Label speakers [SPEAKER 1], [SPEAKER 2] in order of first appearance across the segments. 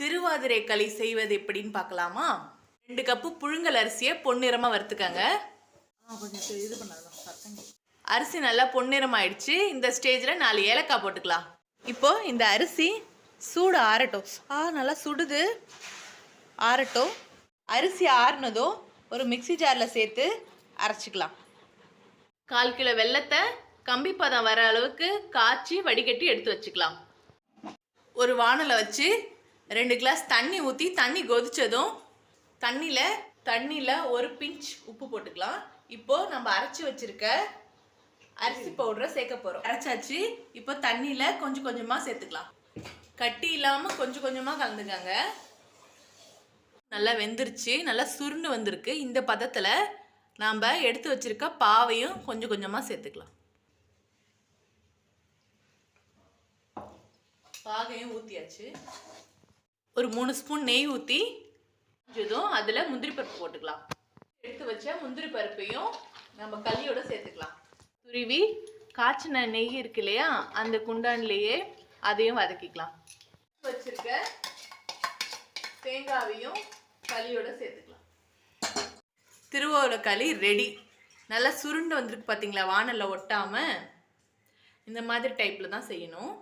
[SPEAKER 1] திருவாதிரை களி செய்வது எப்படின்னு பார்க்கலாமா? 2 கப்பு புழுங்கல் அரிசியை பொன்னிறமாக வறுத்துக்கங்க. அரிசி நல்லா பொன்னிறமாயிடுச்சு. இந்த ஸ்டேஜில் 4 ஏலக்காய் போட்டுக்கலாம். இப்போ இந்த அரிசி சூடு ஆறட்டும். நல்லா சுடுது, ஆறட்டும். அரிசி ஆறுனதும் ஒரு மிக்சி ஜாரில் சேர்த்து அரைச்சிக்கலாம். 1/4 கிலோ வெல்லத்தை கம்பி பதம் வர அளவுக்கு காய்ச்சி வடிகட்டி எடுத்து வச்சுக்கலாம். ஒரு வாணலை வச்சு 2 கிளாஸ் தண்ணி ஊற்றி தண்ணி கொதிச்சதும் தண்ணியில் ஒரு பிஞ்ச் உப்பு போட்டுக்கலாம். இப்போது நம்ம அரைச்சி வச்சுருக்க அரிசி பவுடரை சேர்க்க போகிறோம். அரைச்சாச்சு. இப்போ தண்ணியில் கொஞ்சம் கொஞ்சமாக சேர்த்துக்கலாம். கட்டி இல்லாமல் கொஞ்சம் கொஞ்சமாக கலந்துக்காங்க. நல்லா வெந்துருச்சு, நல்லா சுருண்டு வந்திருக்கு. இந்த பதத்தில் நாம் எடுத்து வச்சுருக்க பாவையும் கொஞ்சம் கொஞ்சமாக சேர்த்துக்கலாம். பாகையும் ஊற்றியாச்சு. ஒரு 3 ஸ்பூன் நெய் ஊற்றி அதில் முந்திரி பருப்பு போட்டுக்கலாம். எடுத்து வச்ச முந்திரி பருப்பையும் நம்ம களியோட சேர்த்துக்கலாம். துருவி காய்ச்சின நெய் இருக்கு இல்லையா, அந்த குண்டான்லேயே அதையும் வதக்கிக்கலாம். வச்சிருக்க தேங்காவையும் களியோட சேர்த்துக்கலாம். திருவாதிரை களி ரெடி. நல்லா சுருண்டு வந்திருக்கு பார்த்தீங்களா, வானலில் ஒட்டாமல். இந்த மாதிரி டைப்பில் தான் செய்யணும்.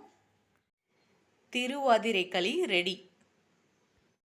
[SPEAKER 1] திருவாதிரை களி ரெடி.